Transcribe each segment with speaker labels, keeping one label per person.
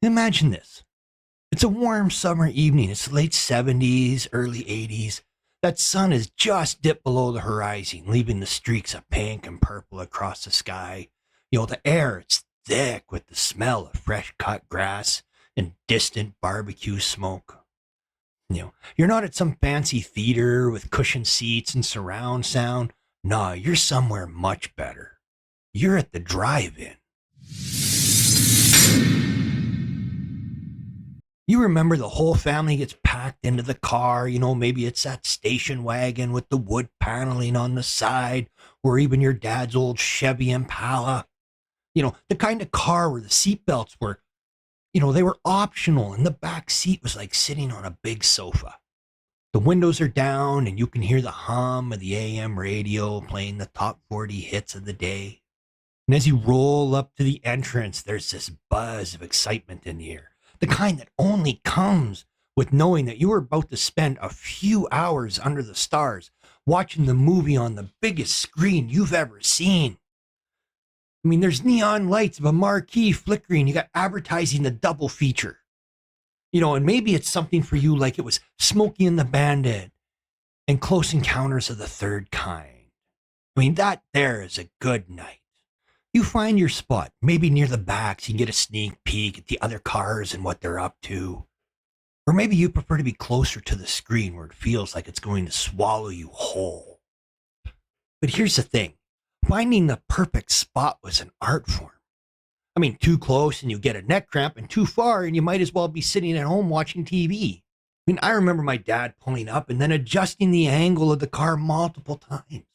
Speaker 1: Imagine this. It's a warm summer evening. It's late 70s, early 80s. That sun has just dipped below the horizon, leaving the streaks of pink and purple across the sky. The air, it's thick with the smell of fresh cut grass and distant barbecue smoke. You're not at some fancy theater with cushioned seats and surround sound. No, you're somewhere much better. You're at the drive-in. You remember the whole family gets packed into the car. Maybe it's that station wagon with the wood paneling on the side, or even your dad's old Chevy Impala. The kind of car where the seatbelts were, they were optional, and the back seat was like sitting on a big sofa. The windows are down, and you can hear the hum of the AM radio playing the top 40 hits of the day. And as you roll up to the entrance, there's this buzz of excitement in the air. The kind that only comes with knowing that you are about to spend a few hours under the stars watching the movie on the biggest screen you've ever seen. There's neon lights of a marquee flickering. You got advertising the double feature. And maybe it's something for you like it was Smokey and the Bandit and Close Encounters of the Third Kind. That there is a good night. You find your spot, maybe near the back, so you can get a sneak peek at the other cars and what they're up to. Or maybe you prefer to be closer to the screen where it feels like it's going to swallow you whole. But here's the thing. Finding the perfect spot was an art form. Too close and you get a neck cramp, and too far and you might as well be sitting at home watching TV. I remember my dad pulling up and then adjusting the angle of the car multiple times.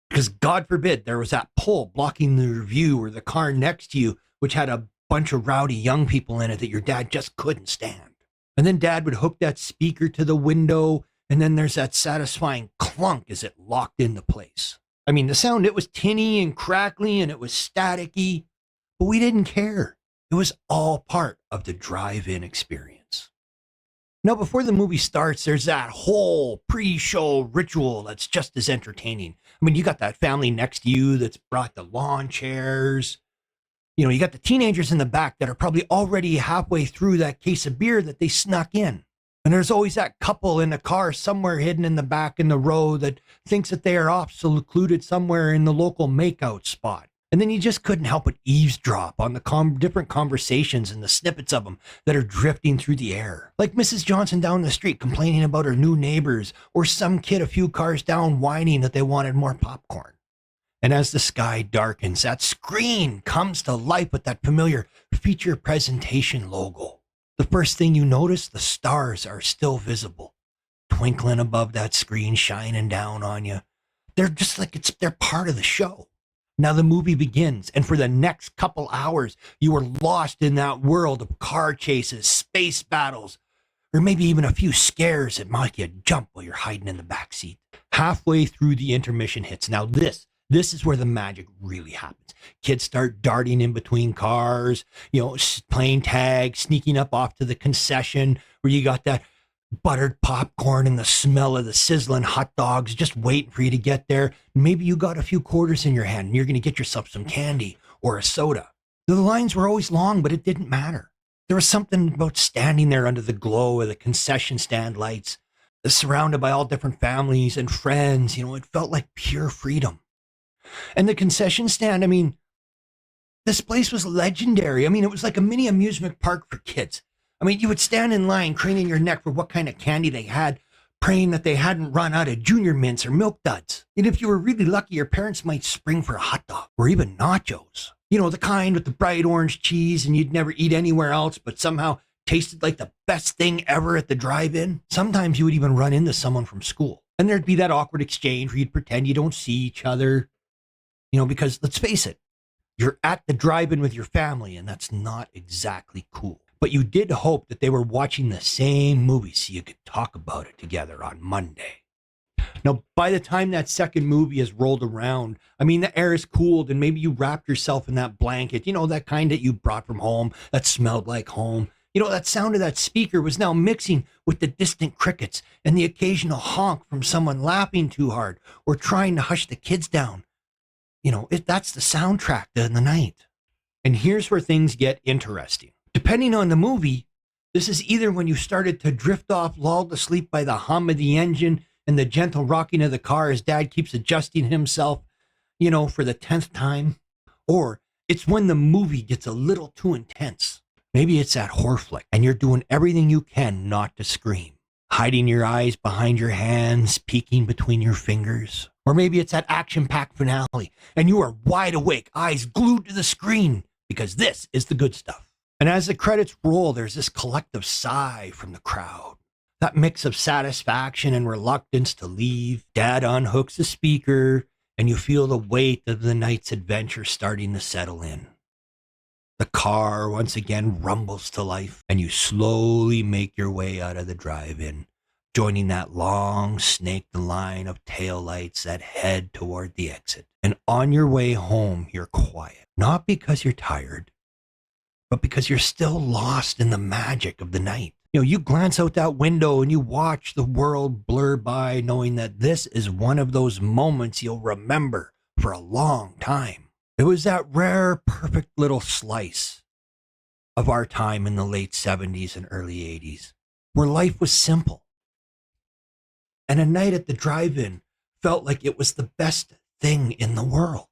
Speaker 1: Because God forbid there was that pole blocking the view, or the car next to you, which had a bunch of rowdy young people in it that your dad just couldn't stand. And then dad would hook that speaker to the window, and then there's that satisfying clunk as it locked into place. The sound, it was tinny and crackly and it was staticky, but we didn't care. It was all part of the drive-in experience. Now, before the movie starts, there's that whole pre-show ritual that's just as entertaining. You got that family next to you that's brought the lawn chairs. You got the teenagers in the back that are probably already halfway through that case of beer that they snuck in. And there's always that couple in a car somewhere hidden in the back in the row that thinks that they are off secluded somewhere in the local makeout spot. And then you just couldn't help but eavesdrop on the different conversations and the snippets of them that are drifting through the air. Like Mrs. Johnson down the street complaining about her new neighbors, or some kid a few cars down whining that they wanted more popcorn. And as the sky darkens, that screen comes to life with that familiar feature presentation logo. The first thing you notice, the stars are still visible, twinkling above that screen, shining down on you. They're just like they're part of the show. Now the movie begins, and for the next couple hours, you are lost in that world of car chases, space battles, or maybe even a few scares that make you jump while you're hiding in the backseat. Halfway through, the intermission hits. Now this is where the magic really happens. Kids start darting in between cars, playing tag, sneaking up off to the concession where you got that buttered popcorn and the smell of the sizzling hot dogs just waiting for you to get there. Maybe you got a few quarters in your hand and you're going to get yourself some candy or a soda. The lines were always long, but it didn't matter. There was something about standing there under the glow of the concession stand lights, surrounded by all different families and friends. It felt like pure freedom. And the concession stand, this place was legendary. It was like a mini amusement park for kids. You would stand in line, craning your neck for what kind of candy they had, praying that they hadn't run out of Junior Mints or Milk Duds. And if you were really lucky, your parents might spring for a hot dog or even nachos. The kind with the bright orange cheese and you'd never eat anywhere else, but somehow tasted like the best thing ever at the drive-in. Sometimes you would even run into someone from school. And there'd be that awkward exchange where you'd pretend you don't see each other, because let's face it, you're at the drive-in with your family and that's not exactly cool. But you did hope that they were watching the same movie so you could talk about it together on Monday. Now, by the time that second movie has rolled around, the air is cooled and maybe you wrapped yourself in that blanket, that kind that you brought from home that smelled like home. That sound of that speaker was now mixing with the distant crickets and the occasional honk from someone laughing too hard or trying to hush the kids down. That's the soundtrack of the night. And here's where things get interesting. Depending on the movie, this is either when you started to drift off, lulled to sleep by the hum of the engine and the gentle rocking of the car as dad keeps adjusting himself, for the 10th time, or it's when the movie gets a little too intense. Maybe it's that horror flick and you're doing everything you can not to scream, hiding your eyes behind your hands, peeking between your fingers. Or maybe it's that action packed finale and you are wide awake, eyes glued to the screen, because this is the good stuff. And as the credits roll, there's this collective sigh from the crowd. That mix of satisfaction and reluctance to leave. Dad unhooks the speaker, and you feel the weight of the night's adventure starting to settle in. The car once again rumbles to life, and you slowly make your way out of the drive-in, joining that long snaked line of taillights that head toward the exit. And on your way home, you're quiet. Not because you're tired, but because you're still lost in the magic of the night. You glance out that window and you watch the world blur by, knowing that this is one of those moments you'll remember for a long time. It was that rare, perfect little slice of our time in the late 70s and early 80s, where life was simple. And a night at the drive-in felt like it was the best thing in the world.